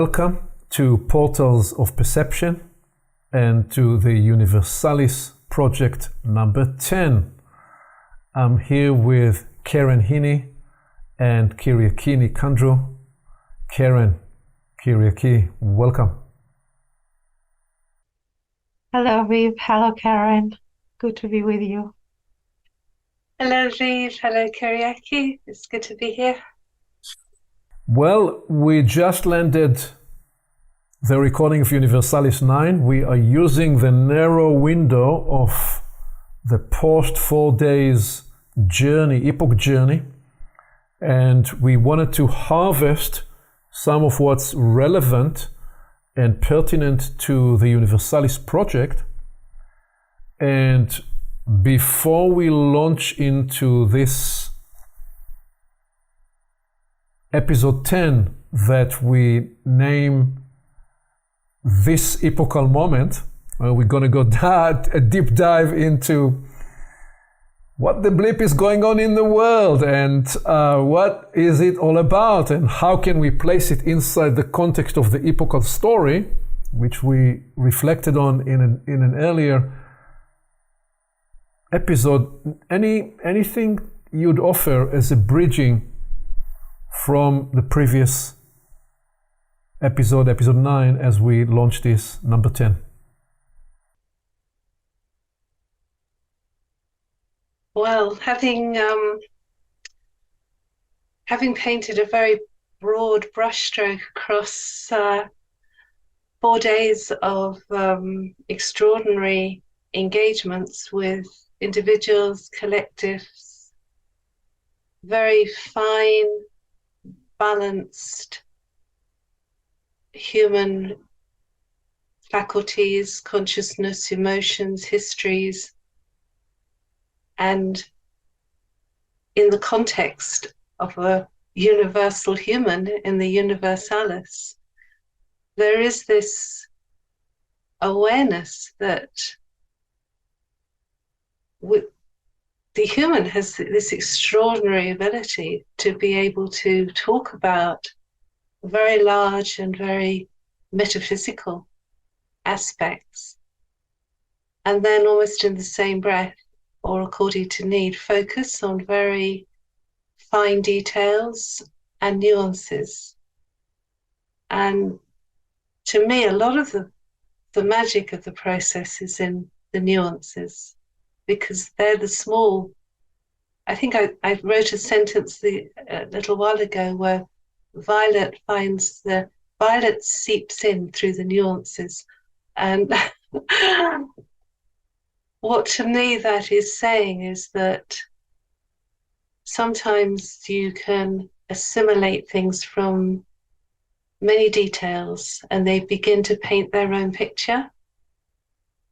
Welcome to Portals of Perception and to the Universalis project number 10. I'm here with Heney and Kyriaki Nikandrou. Kyriaki, welcome. Hello, Aviv. Hello, Karen. Good to be with you. Hello, Aviv. Hello, Kyriaki. It's good to be here. Well, we just landed the recording of Universalis 9. We are using the narrow window of the post 4 days journey, epoch journey, and we wanted to harvest some of what's relevant and pertinent to the Universalis project. And before we launch into this episode 10 that we name this epochal moment, we're going to go a deep dive into what the bleep is going on in the world and what is it all about and how can we place it inside the context of the epochal story, which we reflected on in an earlier episode. Anything you'd offer as a bridging from the previous episode 9, as we launch this number 10? Well, having painted a very broad brushstroke across 4 days of extraordinary engagements with individuals, collectives, very fine, balanced human faculties, consciousness, emotions, histories, and in the context of a universal human, in the Universalis, there is this awareness that the human has this extraordinary ability to be able to talk about very large and very metaphysical aspects, and then almost in the same breath, or according to need, focus on very fine details and nuances. And to me, a lot of the magic of the process is in the nuances, because they're the small. I think I wrote a sentence a little while ago where violet seeps in through the nuances. And what to me that is saying is that sometimes you can assimilate things from many details and they begin to paint their own picture.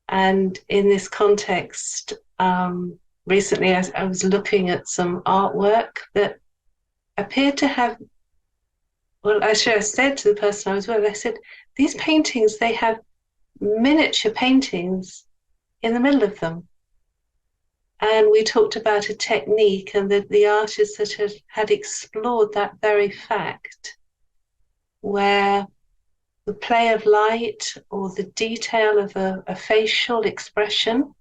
And in this context, recently I was looking at some artwork that appeared to have, well, actually I said to the person I was with, I said, these paintings, they have miniature paintings in the middle of them. And we talked about a technique and the artists that had explored that very fact, where the play of light or the detail of a facial expression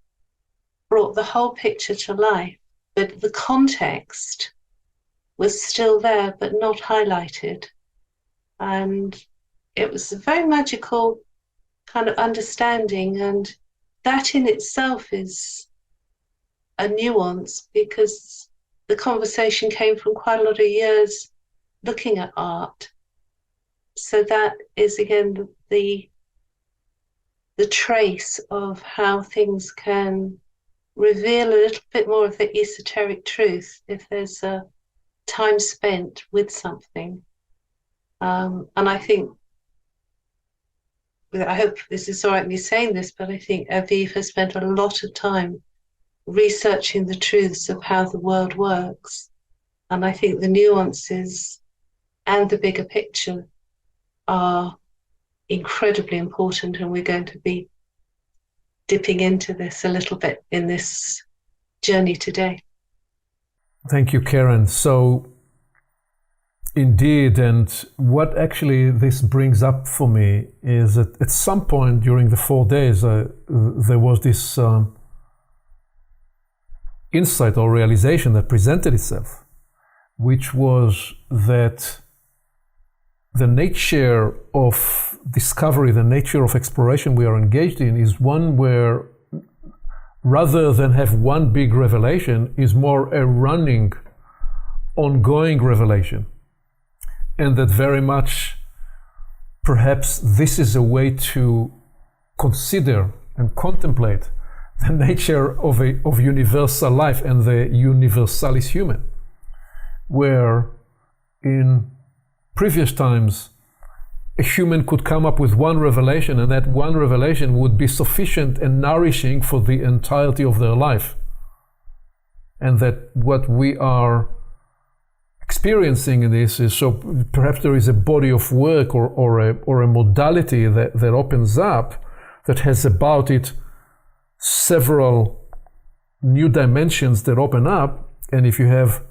brought the whole picture to life, but the context was still there but not highlighted. And it was a very magical kind of understanding, and that in itself is a nuance, because the conversation came from quite a lot of years looking at art. So that is again the trace of how things can reveal a little bit more of the esoteric truth if there's a time spent with something. And I think, I hope this is all right me saying this, but I think Aviv has spent a lot of time researching the truths of how the world works. And I think the nuances and the bigger picture are incredibly important, and we're going to be dipping into this a little bit in this journey today. Thank you, Karen. So Indeed, and what actually this brings up for me is that at some point during the 4 days, there was this insight or realization that presented itself, which was that the nature of discovery, the nature of exploration we are engaged in is one where, rather than have one big revelation, is more a running, ongoing revelation. And that very much, perhaps this is a way to consider and contemplate the nature of universal life and the universalis human, where in previous times a human could come up with one revelation, and that one revelation would be sufficient and nourishing for the entirety of their life. And that what we are experiencing in this is, so perhaps there is a body of work or a modality that opens up that has about it several new dimensions that open up. And if you have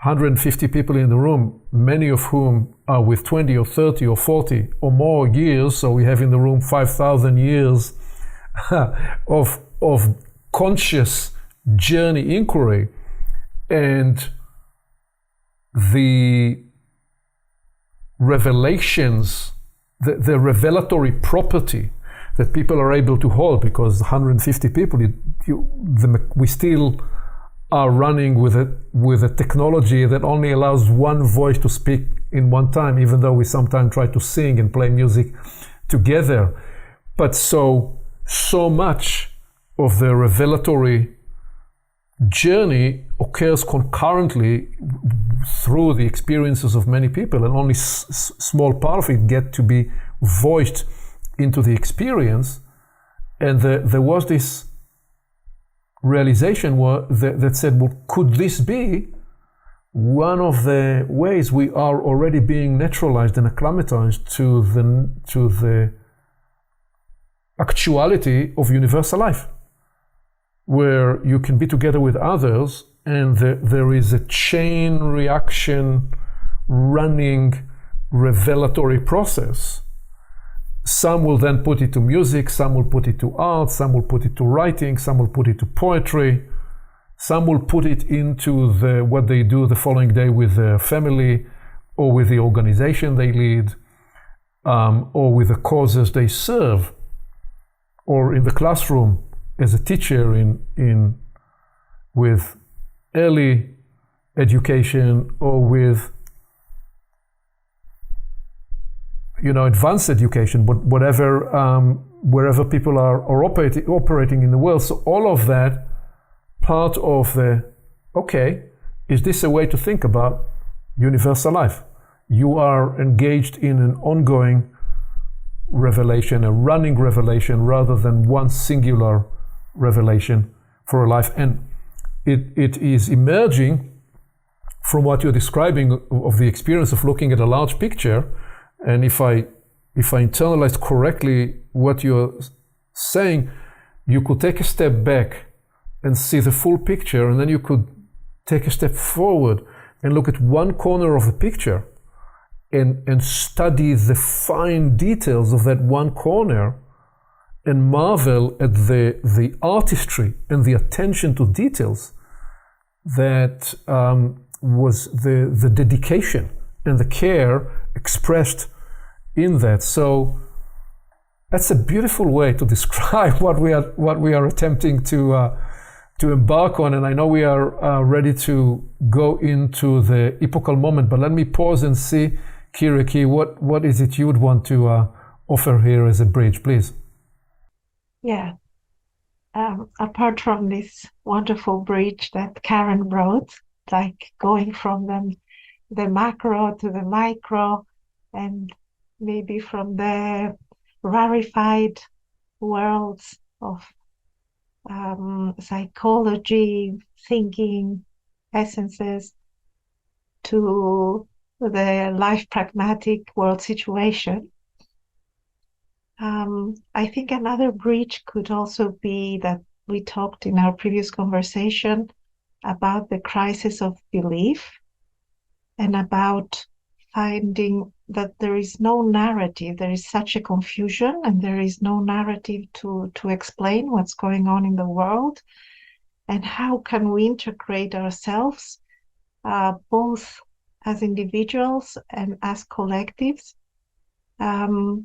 150 people in the room, many of whom are with 20 or 30 or 40 or more years, so we have in the room 5,000 years of conscious journey inquiry, and the revelations, the revelatory property that people are able to hold, because 150 people, we still are running with a technology that only allows one voice to speak in one time, even though we sometimes try to sing and play music together. But so much of the revelatory journey occurs concurrently through the experiences of many people, and only small part of it get to be voiced into the experience. And there was this realization that said, well, could this be one of the ways we are already being naturalized and acclimatized to the actuality of universal life, where you can be together with others and there is a chain reaction running revelatory process. Some will then put it to music, some will put it to art, some will put it to writing, some will put it to poetry, some will put it into what they do the following day with their family or with the organization they lead, or with the causes they serve, or in the classroom as a teacher with early education, or with advanced education, but wherever people are operating in the world. So all of that part of is this a way to think about universal life? You are engaged in an ongoing revelation, a running revelation, rather than one singular revelation for a life. And it is emerging from what you're describing of the experience of looking at a large picture. And if I internalized correctly what you're saying, you could take a step back and see the full picture, and then you could take a step forward and look at one corner of the picture and study the fine details of that one corner and marvel at the artistry and the attention to details that was the dedication and the care expressed in that. So that's a beautiful way to describe what we are attempting to embark on. And I know we are ready to go into the epochal moment, but let me pause and see, Kyriaki, what is it you would want to offer here as a bridge, please? Yeah. Apart from this wonderful bridge that Karen wrote, like going from the macro to the micro, and maybe from the rarefied worlds of psychology, thinking, essences, to the life pragmatic world situation. I think another bridge could also be that we talked in our previous conversation about the crisis of belief, and about finding that there is no narrative. There is such a confusion, and there is no narrative to explain what's going on in the world. And how can we integrate ourselves, both as individuals and as collectives, and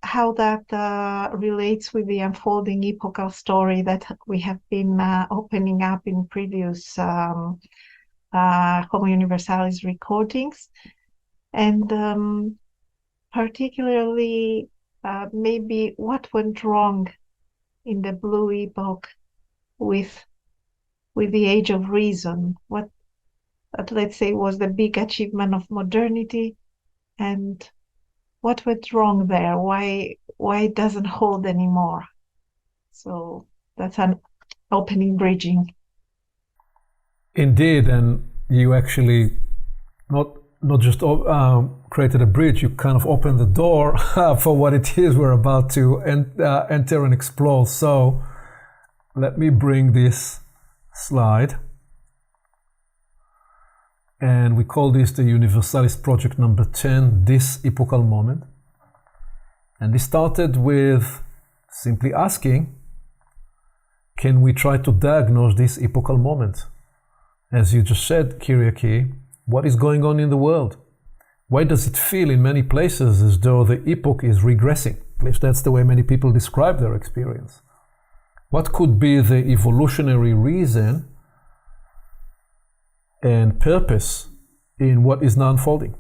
how that relates with the unfolding epochal story that we have been opening up in previous Homo Universalis recordings, and particularly maybe what went wrong in the blue epoch with the age of reason. What, let's say, was the big achievement of modernity, and what went wrong there? Why it doesn't hold anymore? So that's an opening bridging. Indeed, and you actually not just created a bridge, you kind of opened the door for what it is we're about to enter and explore. So let me bring this slide. And we call this the Universalis project number 10, this epochal moment. And this started with simply asking, can we try to diagnose this epochal moment? As you just said, Kyriaki, what is going on in the world? Why does it feel in many places as though the epoch is regressing? At least that's the way many people describe their experience. What could be the evolutionary reason and purpose in what is now unfolding?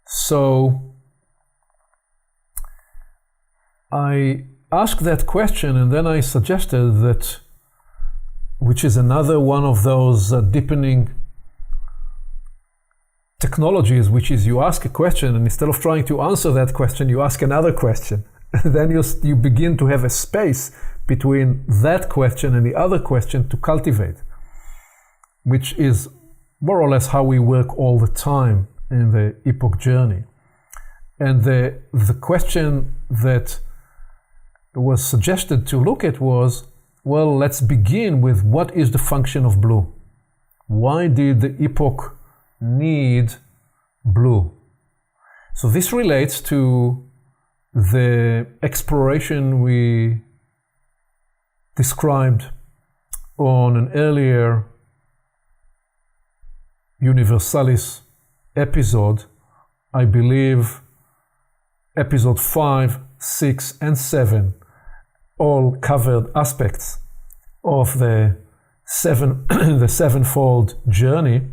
So I asked that question, and then I suggested that, which is another one of those deepening technologies, which is you ask a question, and instead of trying to answer that question, you ask another question. And then you begin to have a space between that question and the other question to cultivate, which is more or less how we work all the time in the epoch journey. And the question that was suggested to look at was, well, let's begin with what is the function of blue? Why did the epoch need blue? So this relates to the exploration we described on an earlier Universalis episode, I believe episode 5, 6, and 7, all covered aspects of the sevenfold journey.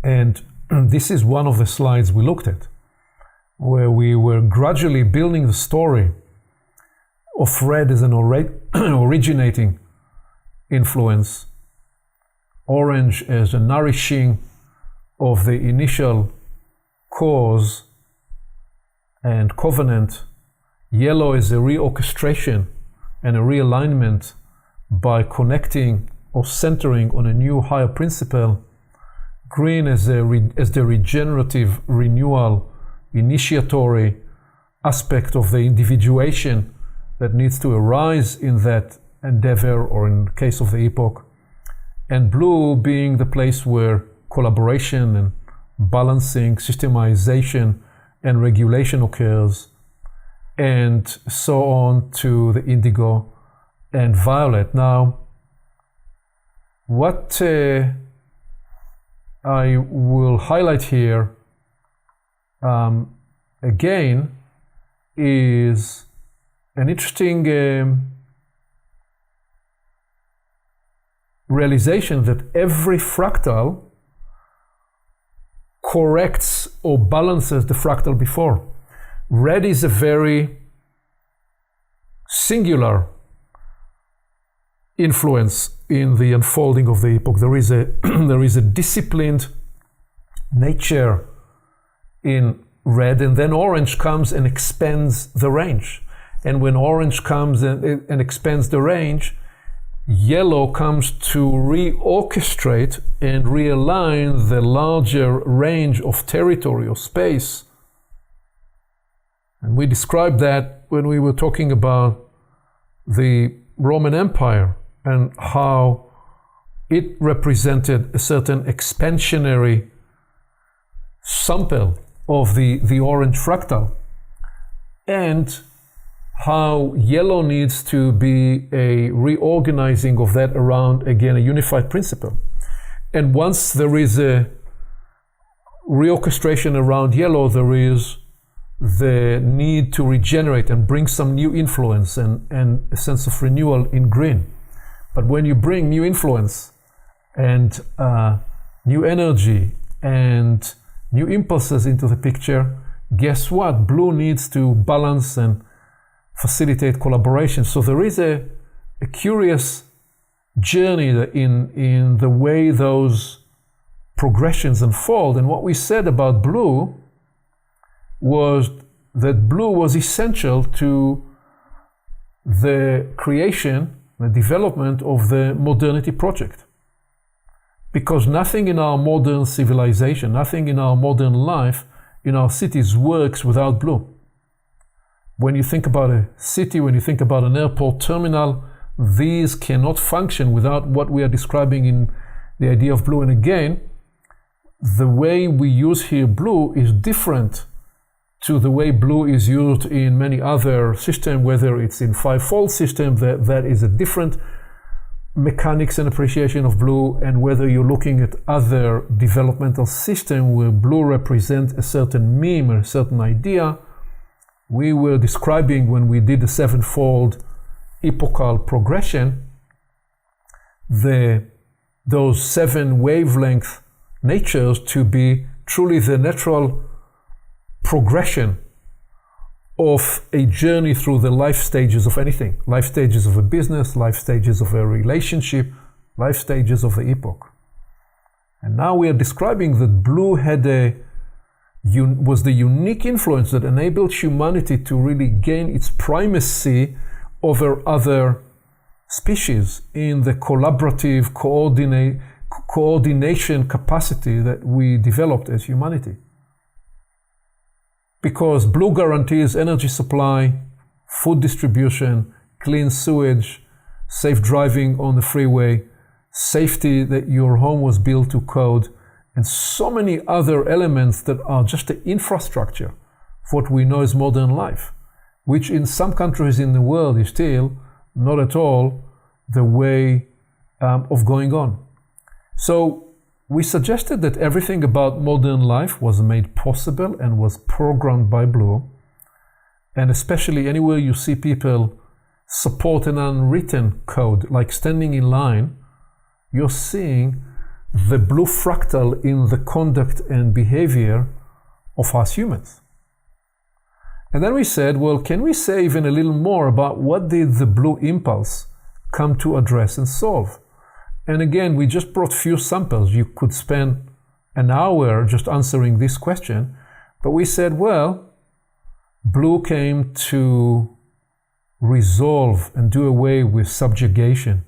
And this is one of the slides we looked at, where we were gradually building the story of red as an originating influence, orange as a nourishing of the initial cause and covenant, yellow is a reorchestration and a realignment by connecting or centering on a new higher principle, green as the regenerative, renewal, initiatory aspect of the individuation that needs to arise in that endeavor, or in the case of the epoch, and blue being the place where collaboration and balancing, systemization and regulation occurs, and so on to the indigo and violet. Now, what I will highlight here again is an interesting realization that every fractal corrects or balances the fractal before. Red is a very singular influence in the unfolding of the epoch. There is a disciplined nature in red, and then orange comes and expands the range. And when orange comes and expands the range, yellow comes to reorchestrate and realign the larger range of territory or space. And we described that when we were talking about the Roman Empire and how it represented a certain expansionary sample of the orange fractal, and how yellow needs to be a reorganizing of that around, again, a unified principle. And once there is a reorchestration around yellow, there is the need to regenerate and bring some new influence and a sense of renewal in green. But when you bring new influence and new energy and new impulses into the picture, guess what? Blue needs to balance and facilitate collaboration. So there is a curious journey in the way those progressions unfold. And what we said about blue was that blue was essential to the creation, the development of the modernity project. Because nothing in our modern civilization, nothing in our modern life, in our cities works without blue. When you think about a city, when you think about an airport terminal, these cannot function without what we are describing in the idea of blue. And again, the way we use here blue is different to the way blue is used in many other systems, whether it's in five-fold system, that is a different mechanics and appreciation of blue, and whether you're looking at other developmental systems where blue represents a certain meme or a certain idea. We were describing, when we did the sevenfold epochal progression, those 7 wavelength natures to be truly the natural progression of a journey through the life stages of anything. Life stages of a business, life stages of a relationship, life stages of the epoch. And now we are describing that blue was the unique influence that enabled humanity to really gain its primacy over other species in the collaborative coordination capacity that we developed as humanity. Because blue guarantees energy supply, food distribution, clean sewage, safe driving on the freeway, safety that your home was built to code, and so many other elements that are just the infrastructure for what we know as modern life, which in some countries in the world is still not at all the way of going on. So we suggested that everything about modern life was made possible and was programmed by blue, and especially anywhere you see people support an unwritten code, like standing in line, you're seeing the blue fractal in the conduct and behavior of us humans. And then we said, well, can we say even a little more about what did the blue impulse come to address and solve? And again, we just brought few samples. You could spend an hour just answering this question, but we said, well, blue came to resolve and do away with subjugation,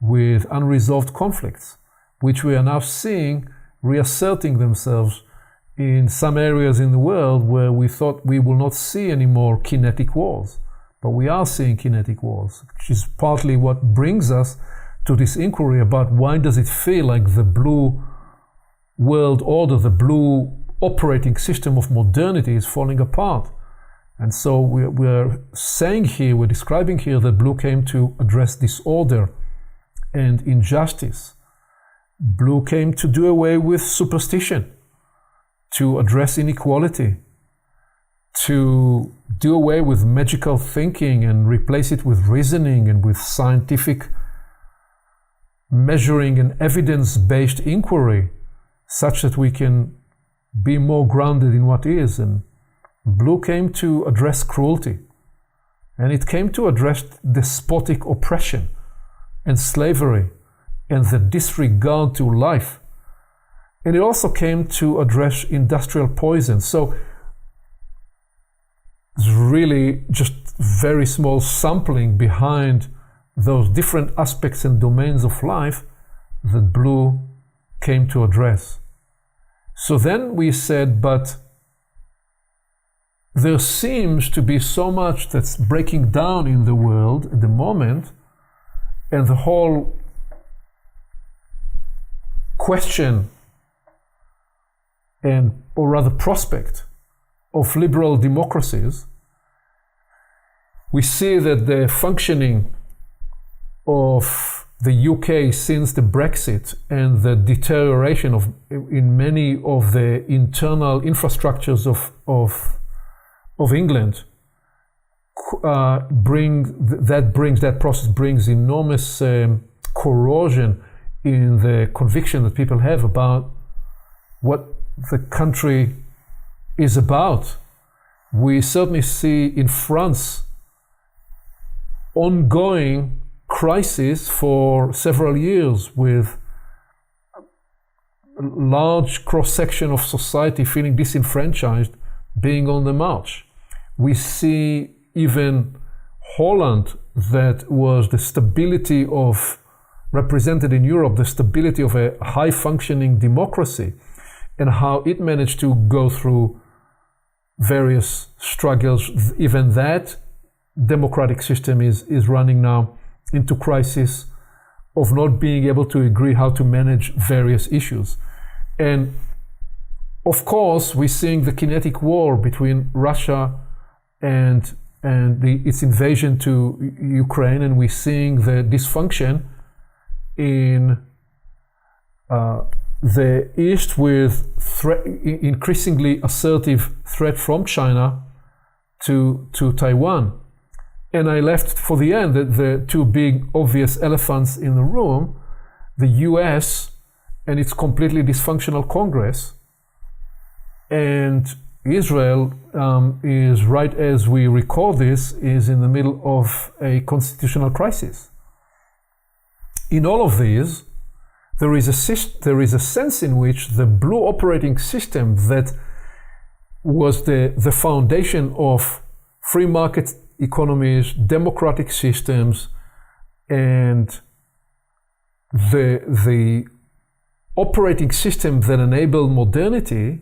with unresolved conflicts, which we are now seeing reasserting themselves in some areas in the world where we thought we will not see any more kinetic wars. But we are seeing kinetic wars, which is partly what brings us to this inquiry about why does it feel like the blue world order, the blue operating system of modernity is falling apart. And so we're saying here, we're describing here that blue came to address disorder and injustice. Blue came to do away with superstition, to address inequality, to do away with magical thinking and replace it with reasoning and with scientific measuring and evidence-based inquiry, such that we can be more grounded in what is. And blue came to address cruelty, and it came to address despotic oppression and slavery and the disregard to life. And it also came to address industrial poison. So it's really just very small sampling behind those different aspects and domains of life that blue came to address. So then we said, but there seems to be so much that's breaking down in the world at the moment, and the whole question or rather prospect of liberal democracies, we see that the functioning of the UK since the Brexit and the deterioration in many of the internal infrastructures of England that process brings enormous corrosion in the conviction that people have about what the country is about. We certainly see in France ongoing crisis for several years, with a large cross-section of society feeling disenfranchised, being on the march. We see even Holland, that was the stability of, represented in Europe, the stability of a high-functioning democracy, and how it managed to go through various struggles. Even that democratic system is running now into crisis of not being able to agree how to manage various issues. And of course, we're seeing the kinetic war between Russia and its invasion to Ukraine, and we're seeing the dysfunction in the East with increasingly assertive threat from China to Taiwan. And I left for the end the two big obvious elephants in the room, the US and its completely dysfunctional Congress, and Israel is, right as we record this, is in the middle of a constitutional crisis. In all of these, there is a sense in which the blue operating system that was the foundation of free market economies, democratic systems, and the operating system that enabled modernity,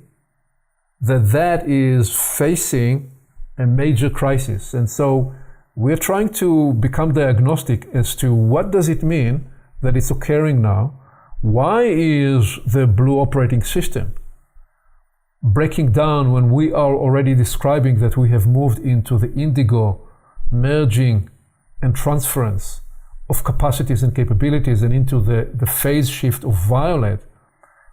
that is facing a major crisis. And so we're trying to become diagnostic as to what does it mean that it's occurring now. Why is the blue operating system breaking down when we are already describing that we have moved into the indigo merging and transference of capacities and capabilities and into the phase shift of violet?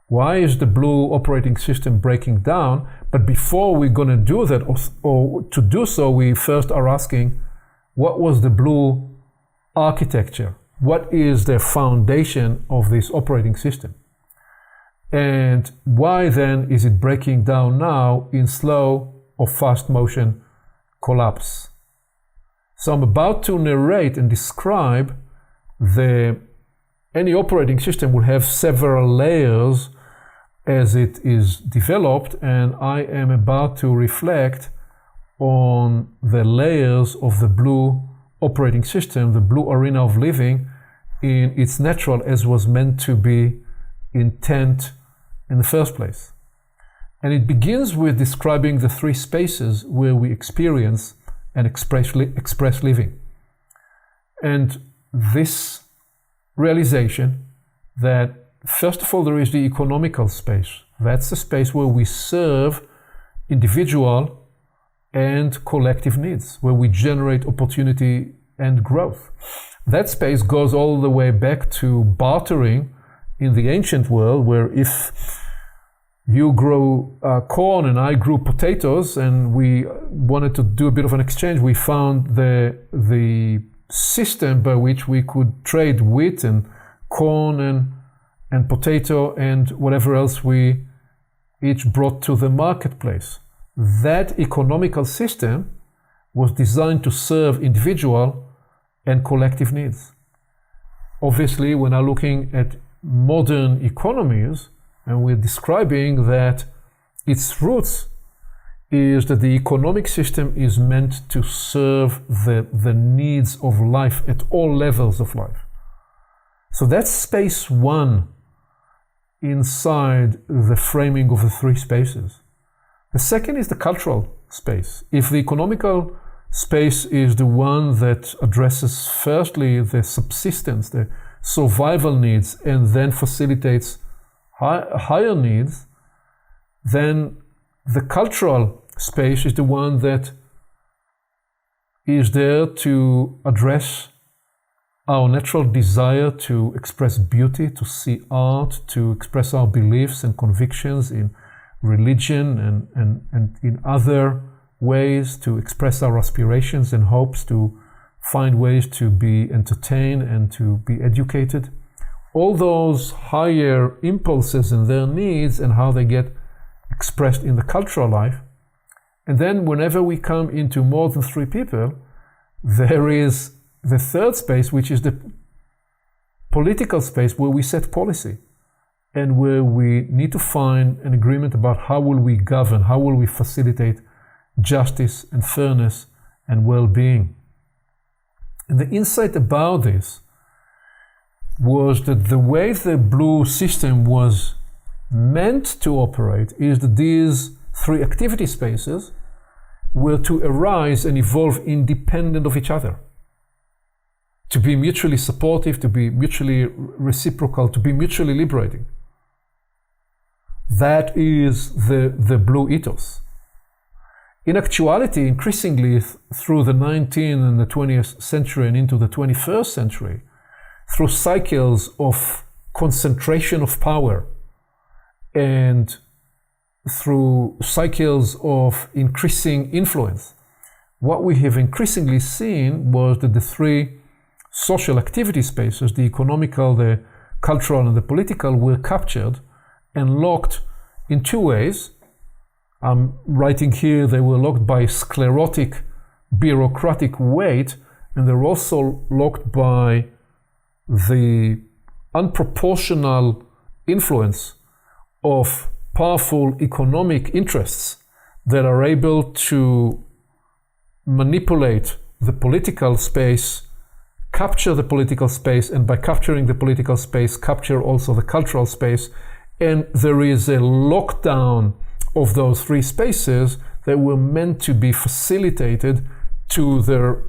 Why is the blue operating system breaking down? But before we're going to do that, or to do so, we first are asking, what was the blue architecture? What is the foundation of this operating system? And why then is it breaking down now in slow or fast motion collapse? So I'm about to narrate and describe any operating system will have several layers as it is developed, and I am about to reflect on the layers of the blue operating system, the blue arena of living, in its natural, as was meant to be, intent in the first place. And it begins with describing the three spaces where we experience and express living. And this realization that, first of all, there is the economical space. That's the space where we serve individual and collective needs, where we generate opportunity and growth. That space goes all the way back to bartering in the ancient world, where if you grow corn and I grew potatoes and we wanted to do a bit of an exchange, we found the system by which we could trade wheat and corn and potato and whatever else we each brought to the marketplace. That economical system was designed to serve individual and collective needs. Obviously, we're now looking at modern economies, and we're describing that its roots is that the economic system is meant to serve the needs of life at all levels of life. So that's space one inside the framing of the three spaces. The second is the cultural space. If the economical space is the one that addresses firstly the subsistence, the survival needs, and then facilitates higher needs, then the cultural space is the one that is there to address our natural desire to express beauty, to see art, to express our beliefs and convictions in religion and in other ways, to express our aspirations and hopes, to find ways to be entertained and to be educated. All those higher impulses and their needs and how they get expressed in the cultural life. And then whenever we come into more than 3 people, there is the third space, which is the political space where we set policy and where we need to find an agreement about how will we govern, how will we facilitate justice and fairness and well-being. And the insight about this was that the way the blue system was meant to operate is that these 3 activity spaces were to arise and evolve independent of each other, to be mutually supportive, to be mutually reciprocal, to be mutually liberating. That is the blue ethos. In actuality, increasingly through the 19th and the 20th century and into the 21st century, through cycles of concentration of power and through cycles of increasing influence, what we have increasingly seen was that the 3 social activity spaces, the economical, the cultural, and the political, were captured and locked in 2 ways. I'm writing here they were locked by sclerotic, bureaucratic weight, and they're also locked by the unproportional influence of powerful economic interests that are able to manipulate the political space, capture the political space, and by capturing the political space, capture also the cultural space. And there is a lockdown of those 3 spaces that were meant to be facilitated to their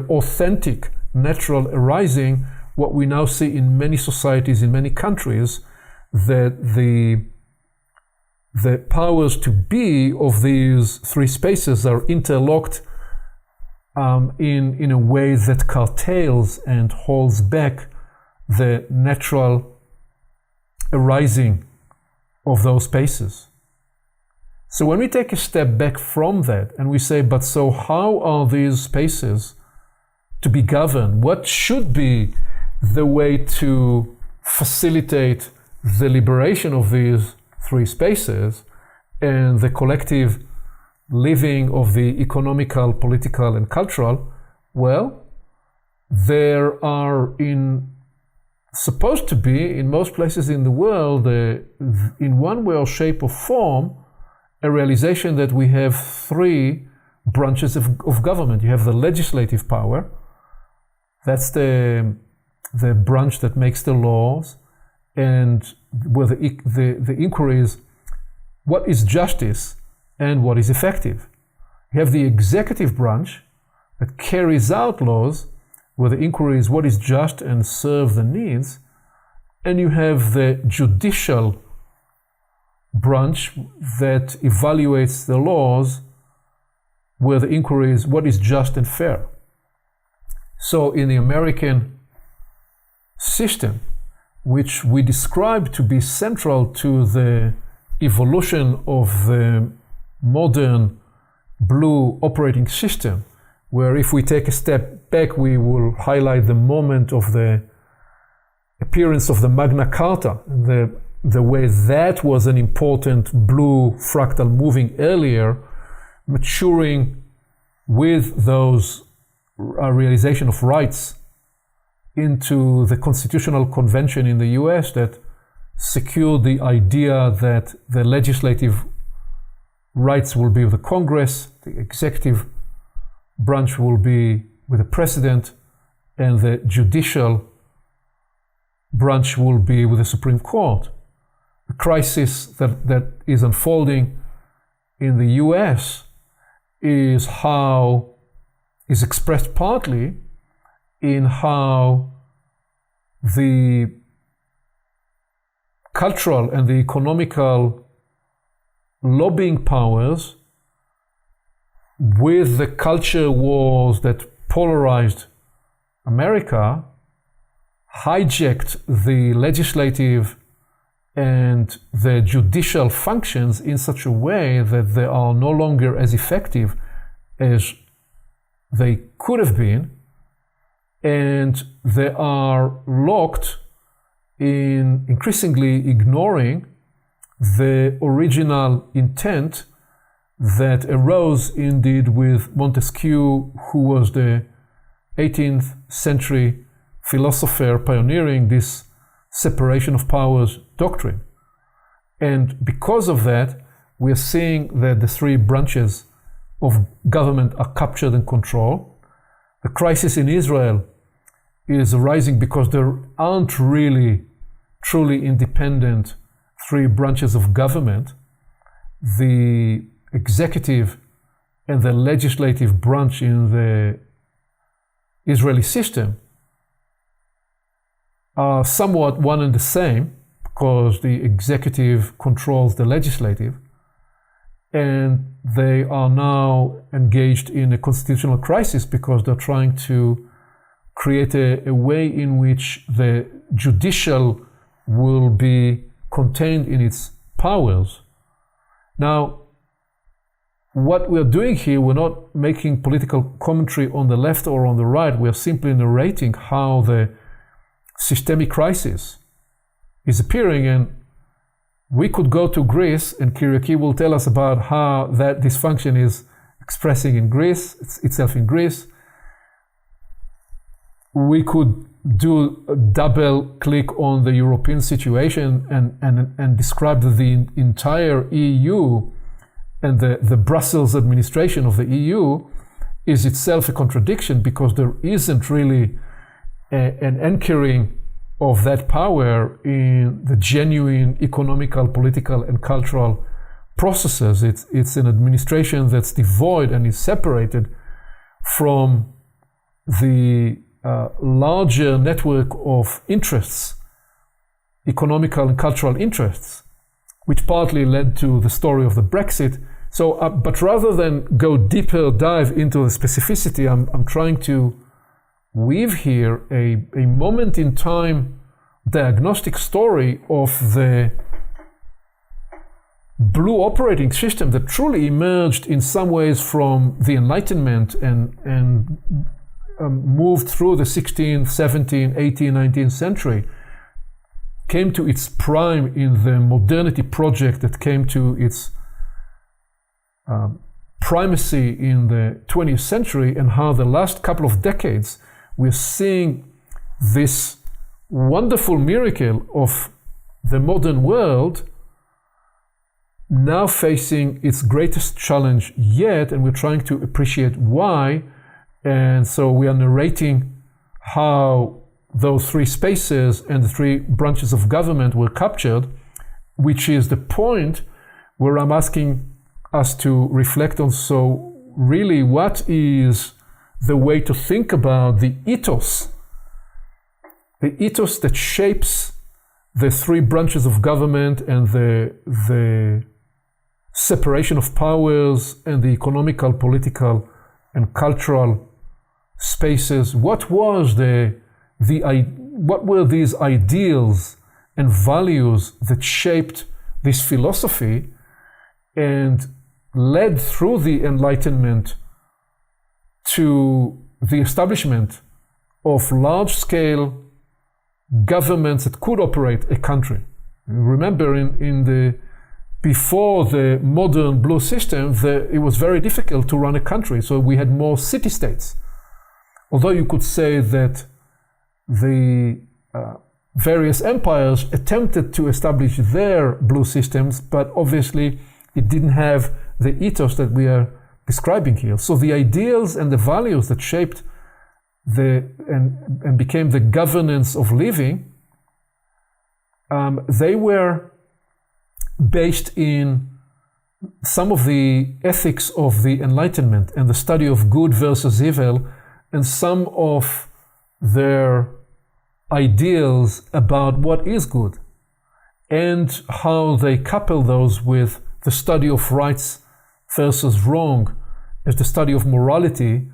authentic, natural arising. What we now see in many societies, in many countries, that the powers to be of these 3 spaces are interlocked in a way that curtails and holds back the natural arising of those spaces. So when we take a step back from that and we say, but so how are these spaces to be governed? What should be the way to facilitate the liberation of these 3 spaces and the collective living of the economical, political, and cultural? Well, there are supposed to be in most places in the world, in one way or shape or form, a realization that we have 3 branches of government. You have the legislative power. That's the branch that makes the laws, and where the inquiry is what is justice and what is effective. You have the executive branch that carries out laws, where the inquiry is what is just and serve the needs. And you have the judicial branch that evaluates the laws, where the inquiry is what is just and fair. So in the American system, which we describe to be central to the evolution of the modern blue operating system, where if we take a step back, we will highlight the moment of the appearance of the Magna Carta, the way that was an important blue fractal moving earlier, maturing with those realization of rights into the Constitutional Convention in the US that secured the idea that the legislative rights will be with the Congress, the executive branch will be with the president, and the judicial branch will be with the Supreme Court. The crisis that is unfolding in the US is expressed partly in how the cultural and the economical lobbying powers with the culture wars that polarized America hijacked the legislative and the judicial functions in such a way that they are no longer as effective as they could have been, and they are locked in increasingly ignoring the original intent that arose indeed with Montesquieu, who was the 18th century philosopher pioneering this separation of powers doctrine. And because of that, we are seeing that the three branches of government are captured and controlled. The crisis in Israel is arising because there aren't really truly independent three branches of government. The executive and the legislative branch in the Israeli system are somewhat one and the same, because the executive controls the legislative, and they are now engaged in a constitutional crisis because they're trying to create a way in which the judicial will be contained in its powers. Now, what we're doing here, we're not making political commentary on the left or on the right. We're simply narrating how the systemic crisis is appearing, and we could go to Greece, and Kyriaki will tell us about how that dysfunction is expressing in Greece, itself in Greece. We could do a double click on the European situation and describe the entire EU, and the Brussels administration of the EU is itself a contradiction, because there isn't really an anchoring of that power in the genuine economical, political, and cultural processes. It's an administration that's devoid and is separated from the larger network of interests, economical and cultural interests, which partly led to the story of the Brexit. So, but rather than go deeper dive into the specificity, I'm trying to weave here a moment in time diagnostic story of the blue operating system that truly emerged in some ways from the Enlightenment and moved through the 16th, 17th, 18th, 19th century, came to its prime in the modernity project that came to its primacy in the 20th century, and how the last couple of decades we're seeing this wonderful miracle of the modern world now facing its greatest challenge yet, and we're trying to appreciate why. And so we are narrating how those three spaces and the three branches of government were captured, which is the point where I'm asking us to reflect on. So really, what is the way to think about the ethos that shapes the three branches of government and the separation of powers and the economical, political, and cultural spaces? What was what were these ideals and values that shaped this philosophy and led through the Enlightenment to the establishment of large-scale governments that could operate a country? Remember, before the modern blue system, it was very difficult to run a country, so we had more city-states. Although you could say that the various empires attempted to establish their blue systems, but obviously it didn't have the ethos that we are describing here. So the ideals and the values that shaped and became the governance of living, they were based in some of the ethics of the Enlightenment and the study of good versus evil, and some of their ideals about what is good. and how they couple those with the study of rights versus wrong as the study of morality.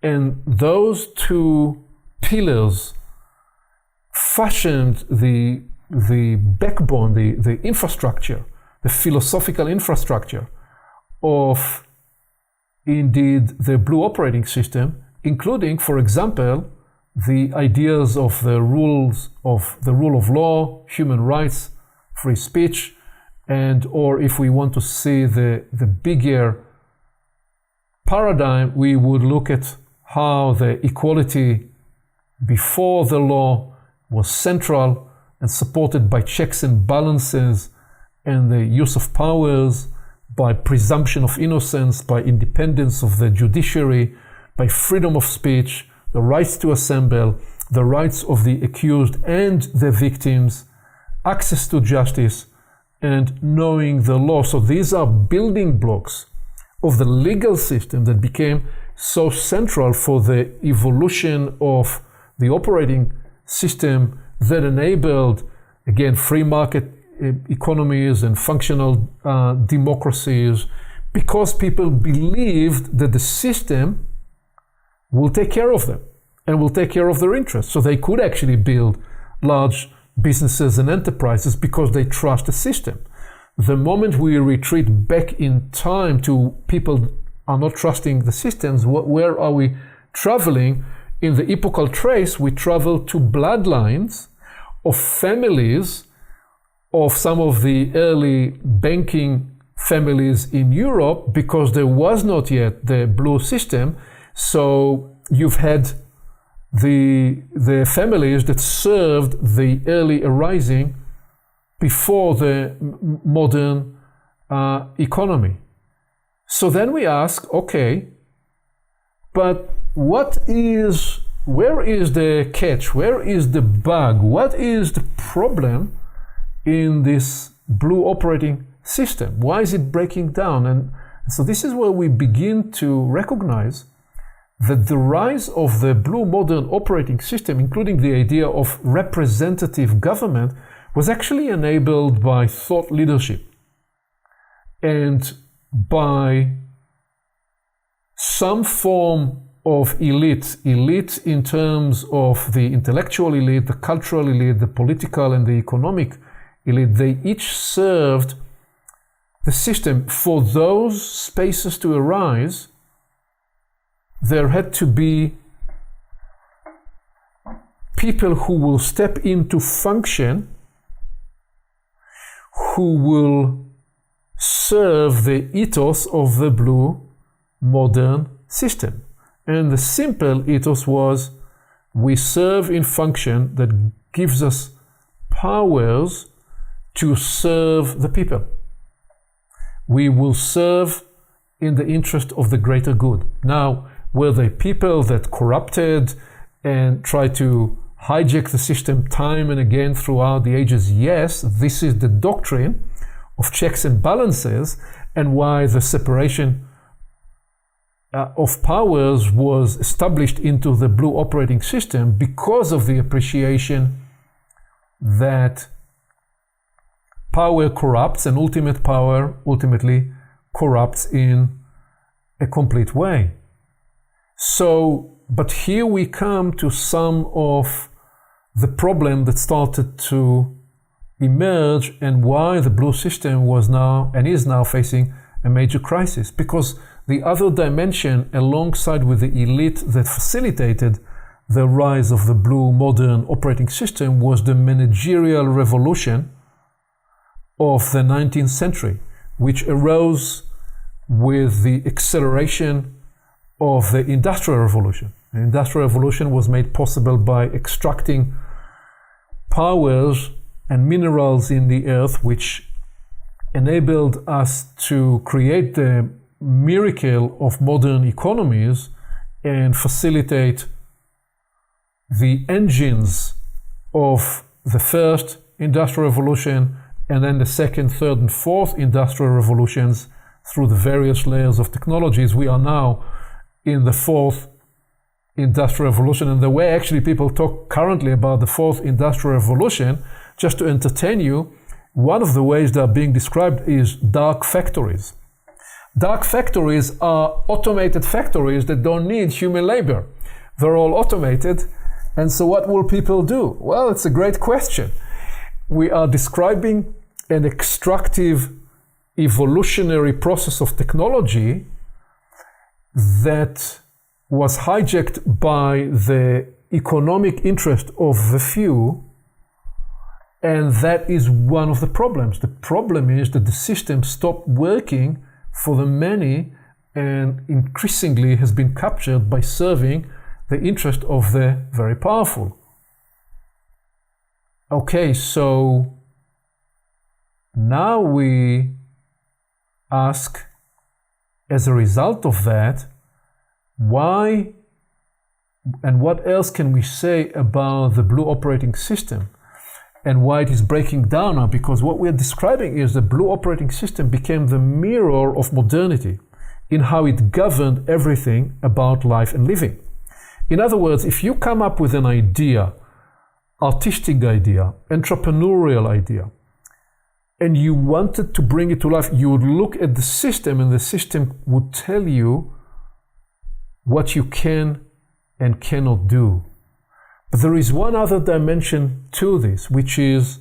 And those two pillars fashioned the backbone, the infrastructure, the philosophical infrastructure of indeed the blue operating system, including, for example, the ideas of the rule of law, human rights, free speech, and or if we want to see the bigger paradigm, we would look at how the equality before the law was central and supported by checks and balances and the use of powers, by presumption of innocence, by independence of the judiciary, by freedom of speech, the rights to assemble, the rights of the accused and the victims, access to justice, and knowing the law. So these are building blocks of the legal system that became so central for the evolution of the operating system that enabled, again, free market economies and functional democracies, because people believed that the system will take care of them and will take care of their interests. So they could actually build large businesses and enterprises because they trust the system. The moment we retreat back in time to people are not trusting the systems, where are we traveling? In the epochal trace, we travel to bloodlines of families of some of the early banking families in Europe, because there was not yet the blue system. So you've had the families that served the early arising before the modern economy. So then we ask, okay, but where is the catch? Where is the bug? What is the problem in this blue operating system? Why is it breaking down? And so this is where we begin to recognize that the rise of the blue modern operating system, including the idea of representative government, was actually enabled by thought leadership and by some form of elite in terms of the intellectual elite, the cultural elite, the political and the economic elite. They each served the system. For those spaces to arise, there had to be people who will step into function, who will serve the ethos of the blue modern system. And the simple ethos was, we serve in function that gives us powers to serve the people. We will serve in the interest of the greater good. Now, were they people that corrupted and tried to hijack the system time and again throughout the ages? Yes, this is the doctrine of checks and balances, and why the separation of powers was established into the blue operating system, because of the appreciation that power corrupts, and ultimate power ultimately corrupts in a complete way. So, but here we come to some of the problem that started to emerge, and why the blue system was now and is now facing a major crisis. Because the other dimension, alongside with the elite that facilitated the rise of the blue modern operating system, was the managerial revolution of the 19th century, which arose with the acceleration of the Industrial Revolution. The Industrial Revolution was made possible by extracting powers and minerals in the earth, which enabled us to create the miracle of modern economies and facilitate the engines of the first Industrial Revolution, and then the second, third, and fourth Industrial Revolutions through the various layers of technologies. We are now in the fourth Industrial Revolution, and the way actually people talk currently about the fourth Industrial Revolution, just to entertain you, one of the ways they are being described is dark factories. Dark factories are automated factories that don't need human labor. They're all automated. And so what will people do? Well, it's a great question. We are describing an extractive evolutionary process of technology that was hijacked by the economic interest of the few, and that is one of the problems. The problem is that the system stopped working for the many and increasingly has been captured by serving the interest of the very powerful. Okay, so now we ask, as a result of that, why and what else can we say about the blue operating system and why it is breaking down now? Because what we are describing is the blue operating system became the mirror of modernity in how it governed everything about life and living. In other words, if you come up with an idea, artistic idea, entrepreneurial idea, and you wanted to bring it to life, you would look at the system and the system would tell you what you can and cannot do. But there is one other dimension to this, which is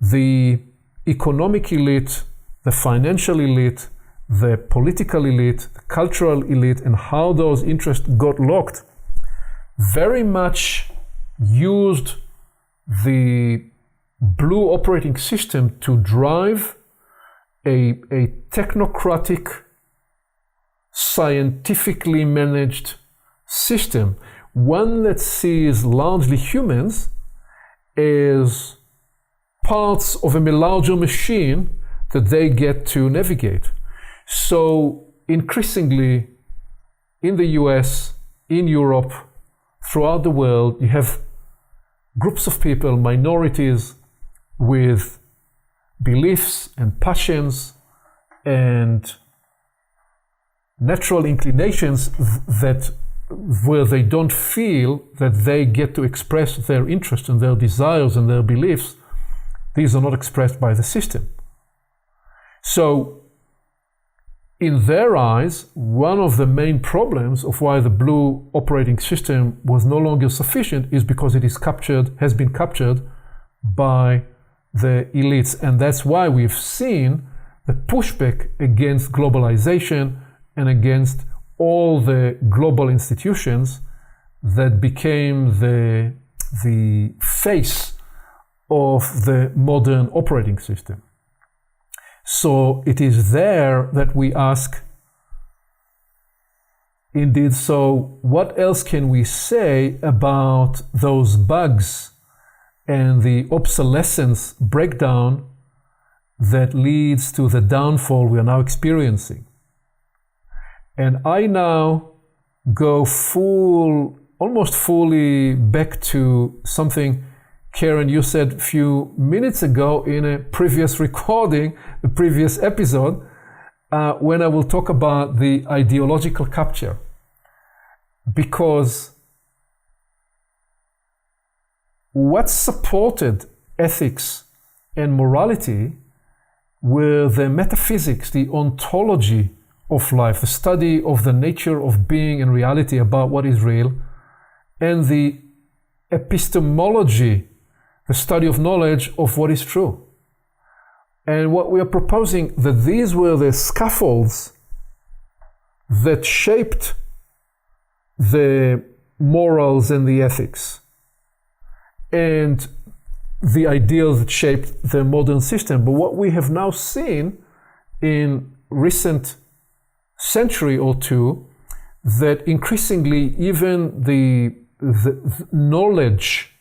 the economic elite, the financial elite, the political elite, the cultural elite, and how those interests got locked, very much used the blue operating system to drive a technocratic, scientifically managed system, one that sees largely humans as parts of a larger machine that they get to navigate. So increasingly in the US, in Europe, throughout the world, you have groups of people, minorities with beliefs and passions and natural inclinations that where they don't feel that they get to express their interests and their desires and their beliefs. These are not expressed by the system. So in their eyes, one of the main problems of why the blue operating system was no longer sufficient is because it has been captured by the elites. And that's why we've seen the pushback against globalization and against all the global institutions that became the face of the modern operating system. So it is there that we ask, indeed, so what else can we say about those bugs and the obsolescence breakdown that leads to the downfall we are now experiencing? And I now go almost fully back to something, Karen, you said a few minutes ago in a previous recording, the previous episode, when I will talk about the ideological capture. Because what supported ethics and morality were the metaphysics, the ontology of life, the study of the nature of being and reality about what is real, and the epistemology, the study of knowledge of what is true. And what we are proposing, that these were the scaffolds that shaped the morals and the ethics, and the ideals that shaped the modern system. But what we have now seen in recent century or two, that increasingly even the knowledge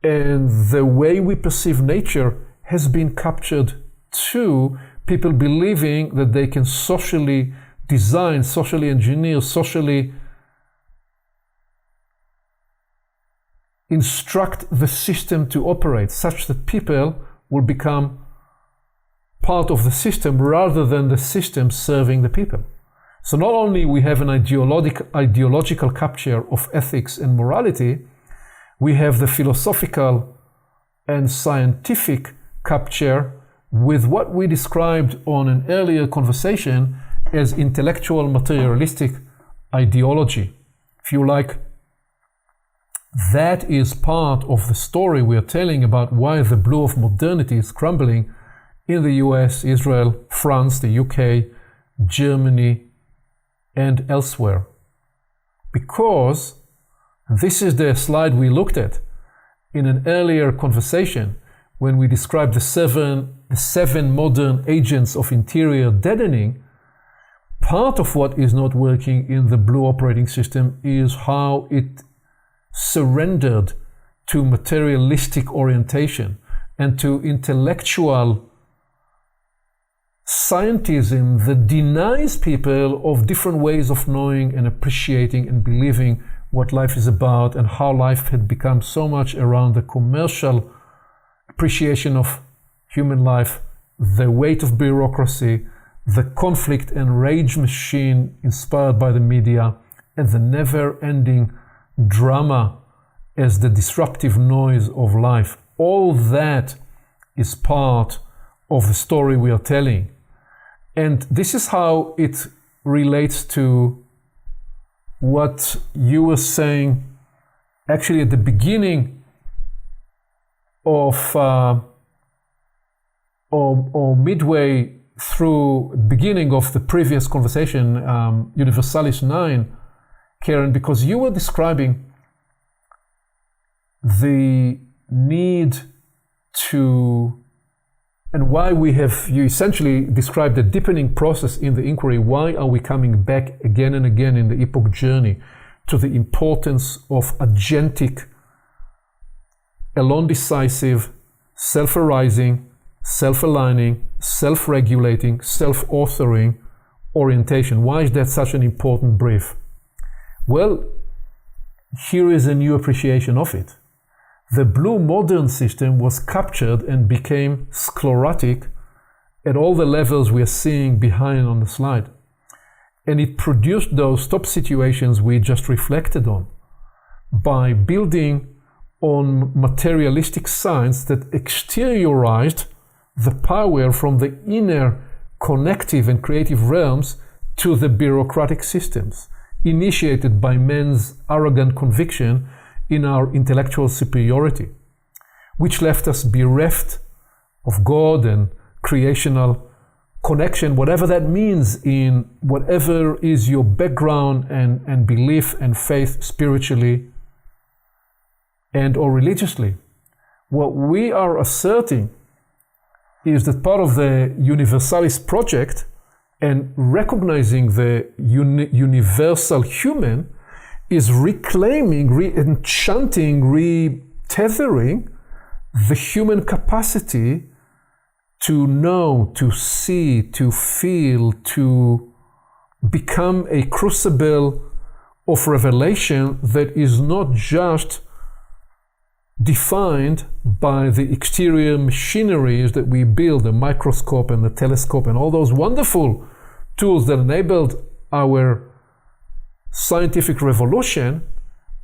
and the way we perceive nature has been captured to people believing that they can socially design, socially engineer, socially instruct the system to operate such that people will become part of the system rather than the system serving the people. So not only we have an ideological capture of ethics and morality, we have the philosophical and scientific capture with what we described on an earlier conversation as intellectual materialistic ideology. If you like, that is part of the story we are telling about why the blue of modernity is crumbling in the US, Israel, France, the UK, Germany, and elsewhere. Because, and this is the slide we looked at in an earlier conversation when we described the seven modern agents of interior deadening, part of what is not working in the blue operating system is how it surrendered to materialistic orientation and to intellectual scientism that denies people of different ways of knowing and appreciating and believing what life is about, and how life had become so much around the commercial appreciation of human life, the weight of bureaucracy, the conflict and rage machine inspired by the media, and the never-ending drama as the disruptive noise of life. All that is part of the story we are telling. And this is how it relates to what you were saying actually at the beginning of or midway through the beginning of the previous conversation, Universalis 9, Karen, because you were describing the need to, and why you essentially described the deepening process in the inquiry. Why are we coming back again and again in the epoch journey to the importance of agentic, alone decisive, self-arising, self-aligning, self-regulating, self-authoring orientation? Why is that such an important brief? Well, here is a new appreciation of it. The blue modern system was captured and became sclerotic at all the levels we are seeing behind on the slide. And it produced those top situations we just reflected on by building on materialistic science that exteriorized the power from the inner connective and creative realms to the bureaucratic systems, initiated by men's arrogant conviction in our intellectual superiority, which left us bereft of God and creational connection, whatever that means in whatever is your background and belief and faith spiritually and or religiously. What we are asserting is that part of the Universalis project and recognizing the universal human is reclaiming, re-enchanting, re-tethering the human capacity to know, to see, to feel, to become a crucible of revelation that is not just defined by the exterior machineries that we build, the microscope and the telescope and all those wonderful tools that enabled our scientific revolution,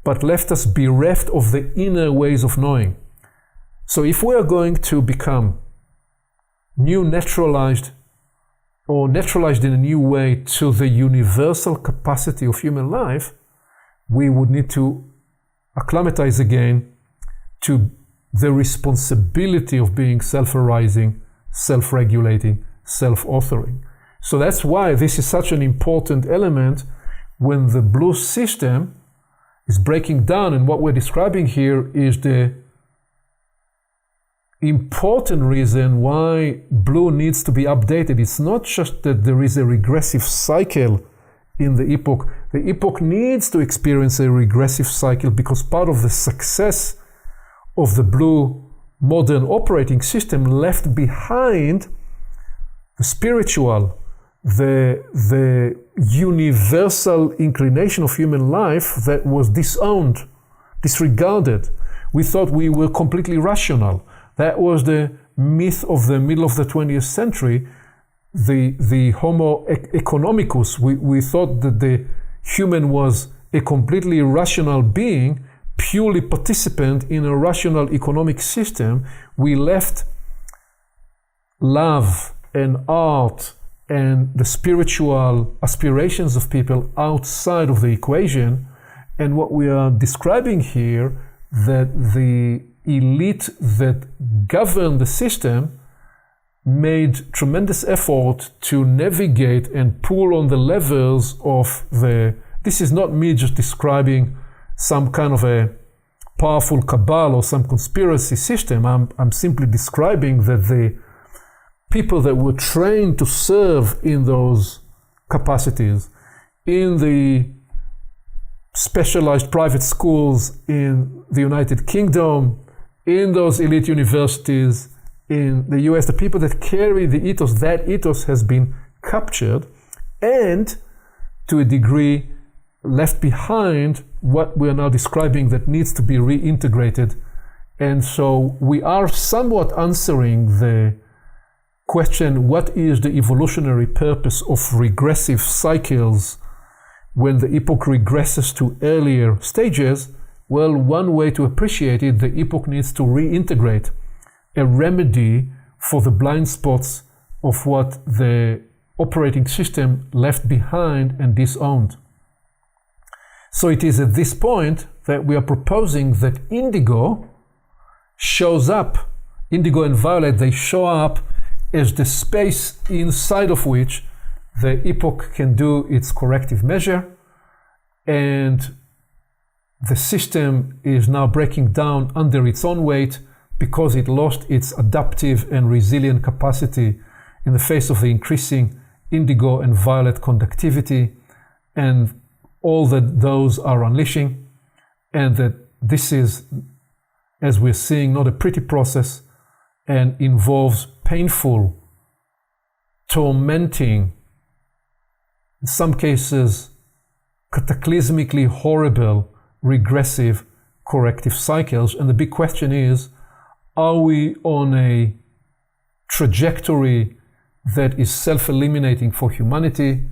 but left us bereft of the inner ways of knowing. So if we are going to become new naturalized or naturalized in a new way to the universal capacity of human life, we would need to acclimatize again to the responsibility of being self-arising, self-regulating, self-authoring. So that's why this is such an important element when the blue system is breaking down, and what we're describing here is the important reason why blue needs to be updated. It's not just that there is a regressive cycle in the epoch. The epoch needs to experience a regressive cycle because part of the success of the blue modern operating system left behind the spiritual, the universal inclination of human life that was disowned, disregarded. We thought we were completely rational. That was the myth of the middle of the 20th century, the Homo economicus. We thought that the human was a completely rational being, purely participant in a rational economic system. We left love and art and the spiritual aspirations of people outside of the equation. And what we are describing here, that the elite that govern the system made tremendous effort to navigate and pull on the levers of this is not me just describing some kind of a powerful cabal or some conspiracy system. I'm simply describing that the people that were trained to serve in those capacities, in the specialized private schools in the United Kingdom, in those elite universities in the US, the people that carry the ethos, that ethos has been captured and to a degree left behind what we are now describing that needs to be reintegrated. And so we are somewhat answering the question, what is the evolutionary purpose of regressive cycles when the epoch regresses to earlier stages? Well, one way to appreciate it, the epoch needs to reintegrate a remedy for the blind spots of what the operating system left behind and disowned. So it is at this point that we are proposing that indigo shows up, indigo and violet, they show up as the space inside of which the epoch can do its corrective measure, and the system is now breaking down under its own weight because it lost its adaptive and resilient capacity in the face of the increasing indigo and violet conductivity, and all that those are unleashing, and that this is, as we're seeing, not a pretty process and involves painful, tormenting, in some cases cataclysmically horrible, regressive corrective cycles. And the big question is, are we on a trajectory that is self-eliminating for humanity,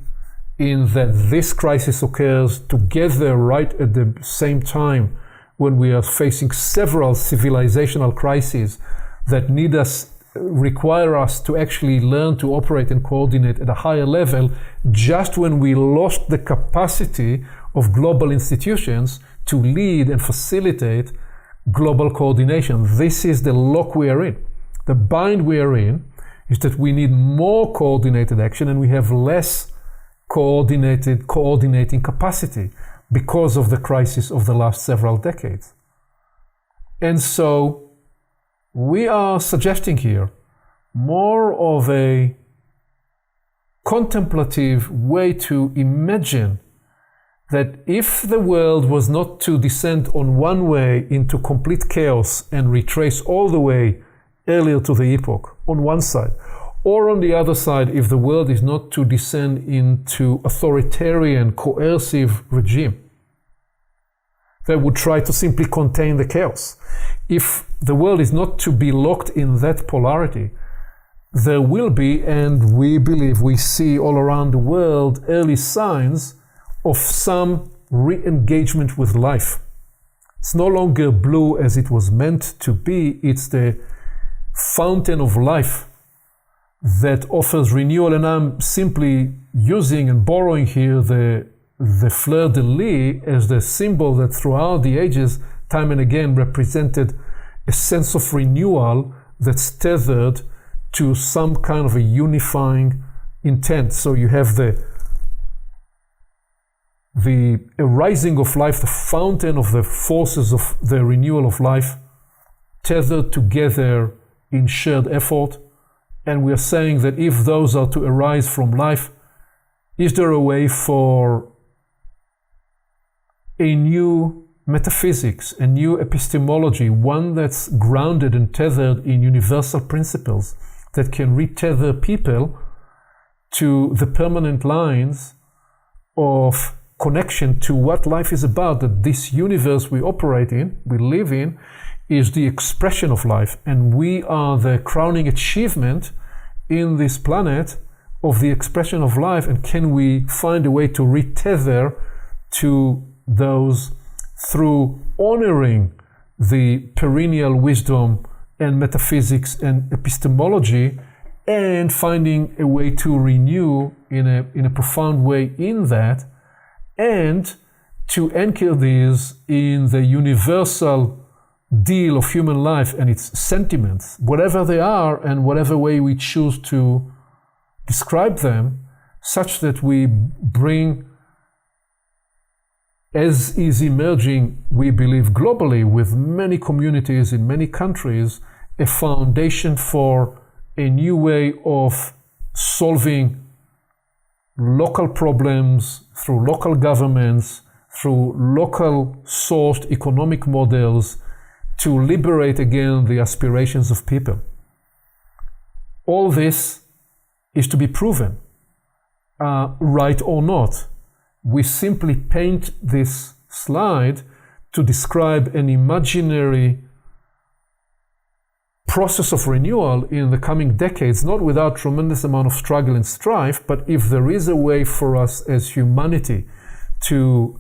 in that this crisis occurs together right at the same time when we are facing several civilizational crises that require us to actually learn to operate and coordinate at a higher level, just when we lost the capacity of global institutions to lead and facilitate global coordination. This is the lock we are in. The bind we are in is that we need more coordinated action and we have less coordinating capacity because of the crisis of the last several decades. And so we are suggesting here more of a contemplative way to imagine that if the world was not to descend on one way into complete chaos and retrace all the way earlier to the epoch on one side, or on the other side, if the world is not to descend into authoritarian, coercive regime that would try to simply contain the chaos. If the world is not to be locked in that polarity, there will be, and we believe we see all around the world, early signs of some re-engagement with life. It's no longer blue as it was meant to be. It's the fountain of life that offers renewal. And I'm simply using and borrowing here the fleur-de-lis as the symbol that throughout the ages, time and again, represented a sense of renewal that's tethered to some kind of a unifying intent. So you have the arising of life, the fountain of the forces of the renewal of life, tethered together in shared effort. And we are saying that if those are to arise from life, is there a way for a new metaphysics, a new epistemology, one that's grounded and tethered in universal principles that can retether people to the permanent lines of connection to what life is about, that this universe we operate in, we live in, is the expression of life, and we are the crowning achievement in this planet of the expression of life. And can we find a way to retether to those through honoring the perennial wisdom and metaphysics and epistemology and finding a way to renew in a profound way in that, and to anchor these in the universal deal of human life and its sentiments, whatever they are and whatever way we choose to describe them, such that we bring, as is emerging, we believe globally with many communities in many countries, a foundation for a new way of solving local problems through local governments, through local sourced economic models, to liberate again the aspirations of people. All this is to be proven, right or not. We simply paint this slide to describe an imaginary process of renewal in the coming decades, not without tremendous amount of struggle and strife, but if there is a way for us as humanity to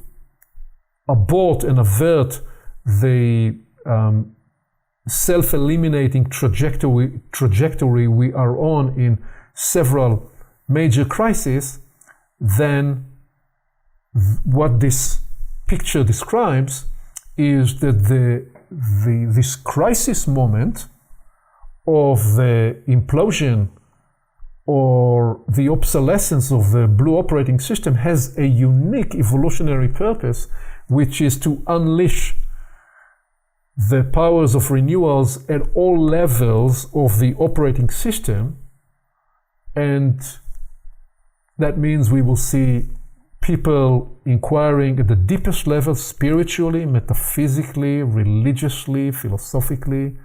abort and avert the self-eliminating trajectory we are on in several major crises, then what this picture describes is that this crisis moment of the implosion or the obsolescence of the blue operating system has a unique evolutionary purpose, which is to unleash the powers of renewals at all levels of the operating system. And that means we will see people inquiring at the deepest levels, spiritually, metaphysically, religiously, philosophically,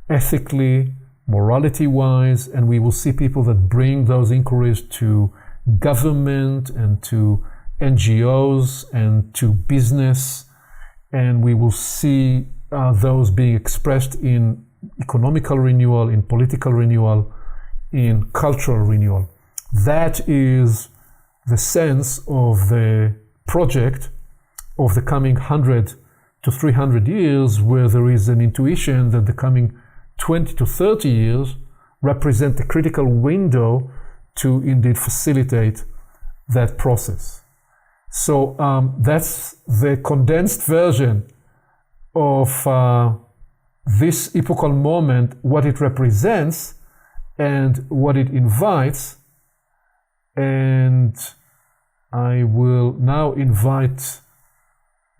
ethically, morality-wise, and we will see people that bring those inquiries to government and to NGOs and to business, and we will see those being expressed in economical renewal, in political renewal, in cultural renewal. That is the sense of the project of the coming 100 to 300 years, where there is an intuition that the coming 20 to 30 years represent a critical window to indeed facilitate that process. So that's the condensed version of this epochal moment, what it represents and what it invites. And I will now invite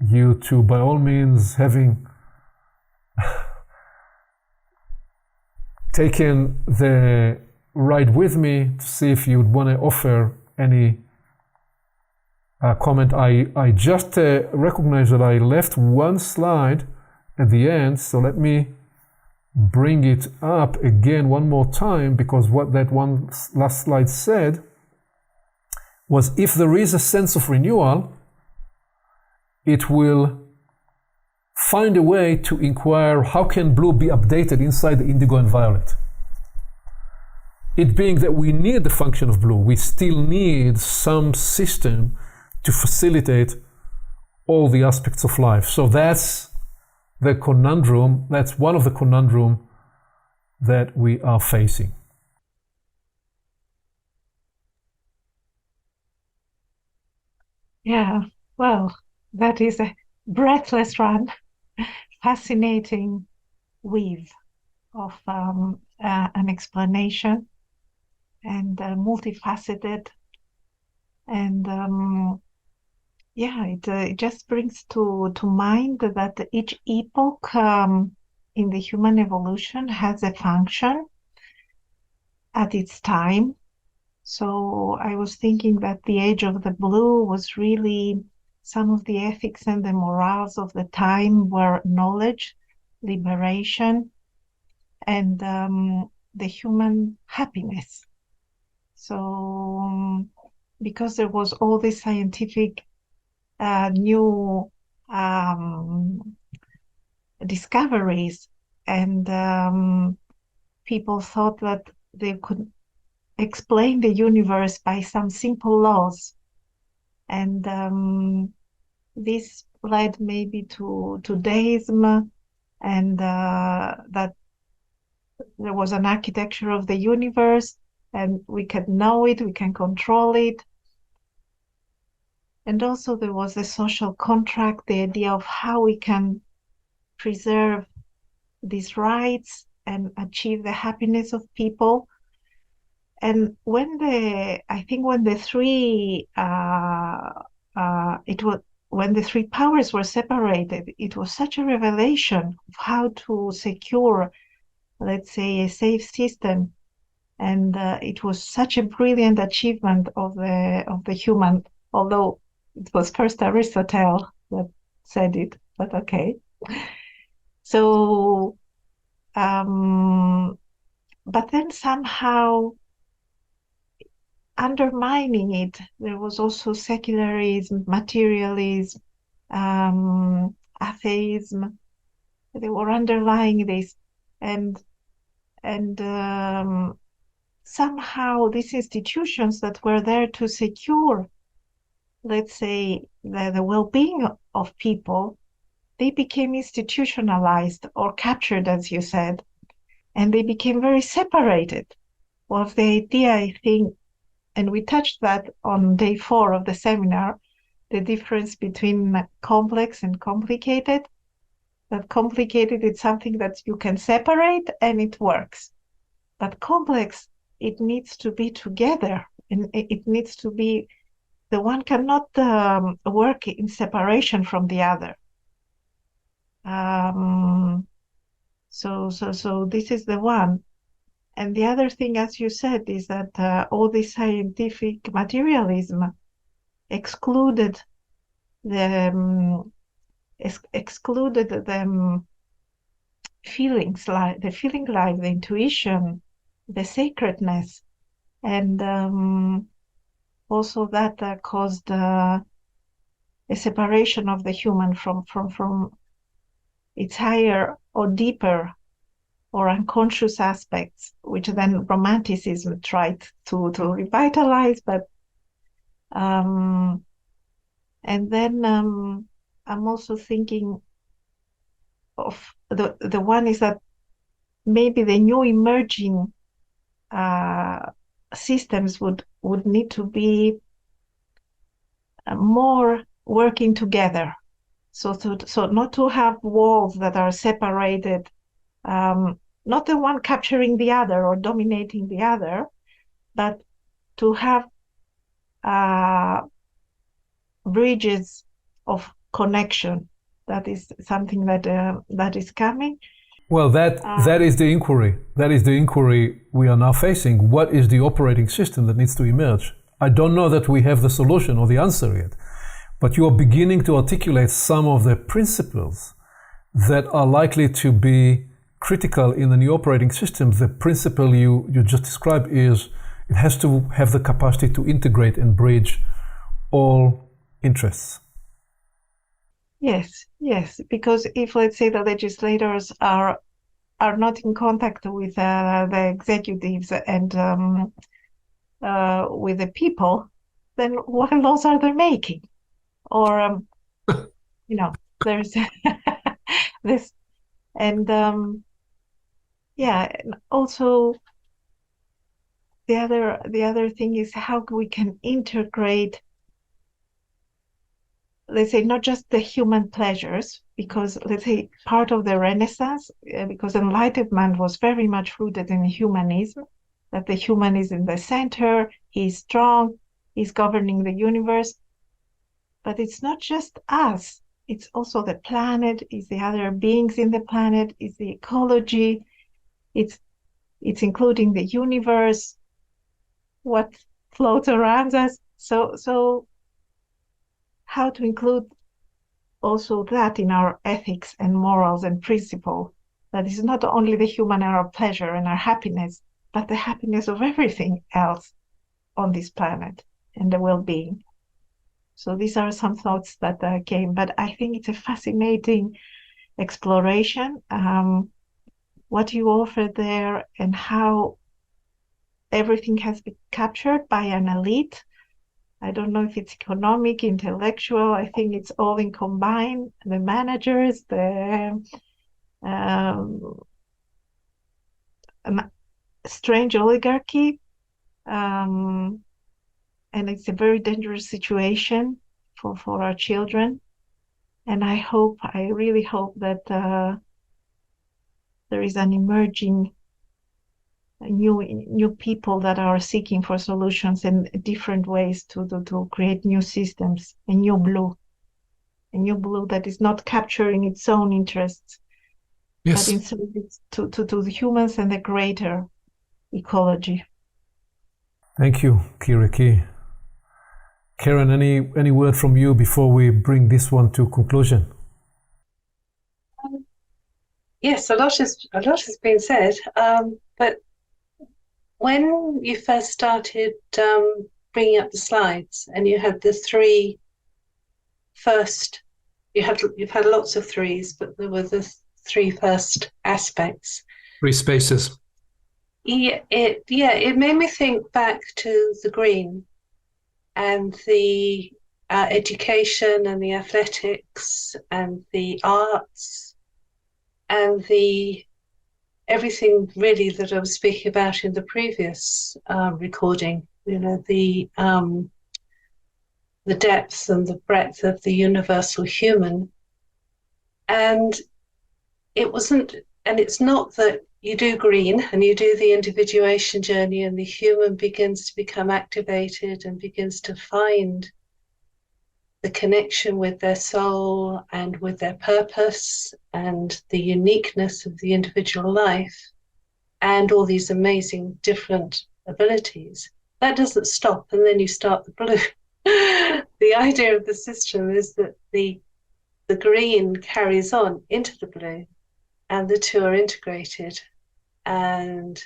you to, by all means, having taken the ride with me, to see if you would want to offer any comment. I just recognize that I left one slide at the end, so let me bring it up again one more time, because what that one last slide said was, if there is a sense of renewal, it will find a way to inquire how can blue be updated inside the indigo and violet. It being that we need the function of blue, we still need some system to facilitate all the aspects of life. So that's the conundrum, that's one of the conundrum that we are facing. Yeah, well, that is a breathless run, fascinating weave of an explanation, and multifaceted, and it just brings to mind that each epoch in the human evolution has a function at its time. So I was thinking that the age of the blue was really some of the ethics and the morals of the time were knowledge, liberation, and the human happiness. So because there was all this scientific new discoveries, and people thought that they could explain the universe by some simple laws, and this led maybe to deism, and that there was an architecture of the universe, and we can know it, we can control it. And also there was the social contract, the idea of how we can preserve these rights and achieve the happiness of people. And when the three when the three powers were separated, it was such a revelation of how to secure, let's say, a safe system. And it was such a brilliant achievement of the human, although it was first Aristotle that said it, but okay. So, but then somehow undermining it, there was also secularism, materialism, atheism. They were underlying this, and somehow these institutions that were there to secure, let's say, the well-being of people, they became institutionalized or captured, as you said, and they became very separated. Was the idea, I think, and we touched that on day 4 of the seminar, the difference between complex and complicated. That complicated is something that you can separate and it works. But complex, it needs to be together, and it needs to be, the one cannot work in separation from the other. So this is the one. And the other thing, as you said, is that all this scientific materialism excluded the feelings, like the feeling life, the intuition, the sacredness, and also that caused a separation of the human from its higher or deeper or unconscious aspects, which then romanticism tried to revitalize. But and then I'm also thinking of the one is that maybe the new emerging systems would need to be more working together. So not to have walls that are separated, not the one capturing the other or dominating the other, but to have bridges of connection. That is something that is coming. Well, that is the inquiry. That is the inquiry we are now facing. What is the operating system that needs to emerge? I don't know that we have the solution or the answer yet, but you are beginning to articulate some of the principles that are likely to be critical in the new operating system. The principle you just described is it has to have the capacity to integrate and bridge all interests. Yes, because if, let's say, the legislators are not in contact with the executives and with the people, then what laws are they making? Or there's this, and and also the other thing is how we can integrate, let's say, not just the human pleasures, because, let's say, part of the Renaissance, because Enlightenment was very much rooted in humanism, that the human is in the center, he's strong, he's governing the universe. But it's not just us, it's also the planet, it's the other beings in the planet, it's the ecology, it's including the universe, what floats around us. So how to include also that in our ethics and morals and principle, that is not only the human and our pleasure and our happiness, but the happiness of everything else on this planet and the well-being. So these are some thoughts that came, but I think it's a fascinating exploration, what you offer there and how everything has been captured by an elite. I don't know if it's economic, intellectual. I think it's all in combined. The managers, a strange oligarchy, and it's a very dangerous situation for our children. And I really hope that there is an emerging new people that are seeking for solutions and different ways to create new systems, a new blue that is not capturing its own interests, Yes. but in service to the humans and the greater ecology. Thank you, Kyriaki. Karen, any word from you before we bring this one to conclusion? Yes, a lot has been said, but when you first started bringing up the slides, and you had the three first, you've had lots of threes, but there were the three first aspects. Three spaces. Yeah, it made me think back to the green and the education and the athletics and the arts and the everything really that I was speaking about in the previous recording. You know, the depth and the breadth of the universal human. And it's not that you do green and you do the individuation journey and the human begins to become activated and begins to find the connection with their soul and with their purpose and the uniqueness of the individual life and all these amazing different abilities. That doesn't stop, and then you start the blue. The idea of the system is that the green carries on into the blue, and the two are integrated, and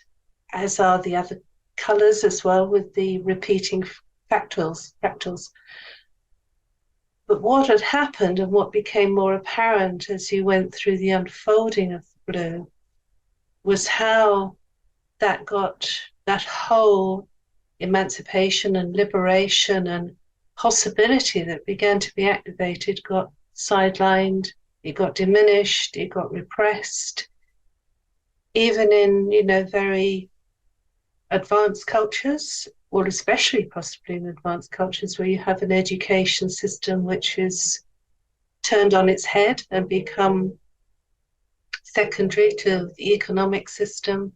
as are the other colors as well, with the repeating fractals. But what had happened and what became more apparent as you went through the unfolding of the blue was how that whole emancipation and liberation and possibility that began to be activated got sidelined, it got diminished, it got repressed. Even in, very advanced cultures, or especially possibly in advanced cultures where you have an education system which is turned on its head and become secondary to the economic system,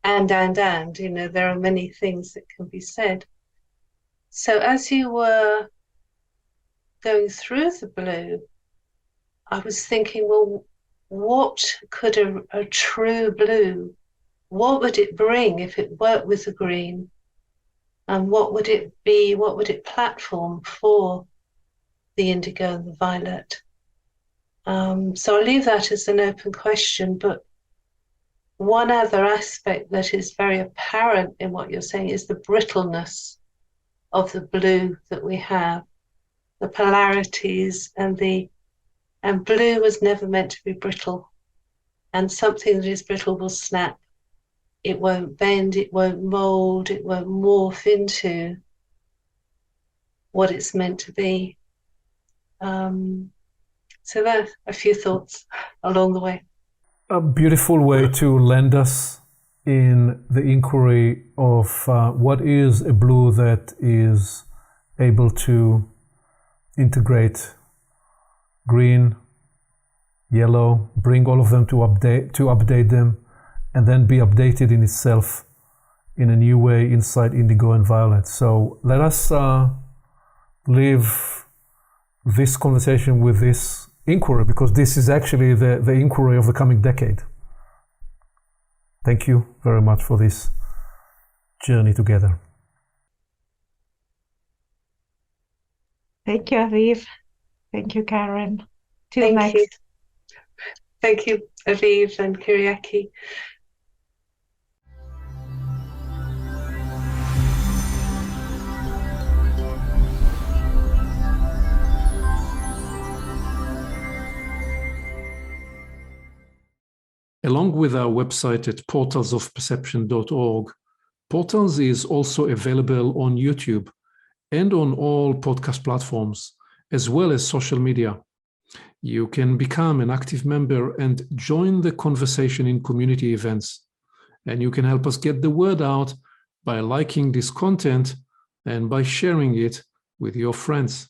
and there are many things that can be said. So as you were going through the blue, I was thinking, well, what could a true blue, what would it bring if it worked with the green? And what would it be, what would it platform for the indigo and the violet? So I'll leave that as an open question, but one other aspect that is very apparent in what you're saying is the brittleness of the blue that we have, the polarities, and blue was never meant to be brittle, and something that is brittle will snap. It won't bend, it won't mold, it won't morph into what it's meant to be. So there are a few thoughts along the way. A beautiful way to land us in the inquiry of what is a blue that is able to integrate green, yellow, bring all of them to update them, and then be updated in itself in a new way inside indigo and violet. So let us leave this conversation with this inquiry, because this is actually the inquiry of the coming decade. Thank you very much for this journey together. Thank you, Aviv. Thank you, Karen. Till Thank next. you. Thank you, Aviv and Kyriaki. Along with our website at portalsofperception.org, Portals is also available on YouTube and on all podcast platforms, as well as social media. You can become an active member and join the conversation in community events. And you can help us get the word out by liking this content and by sharing it with your friends.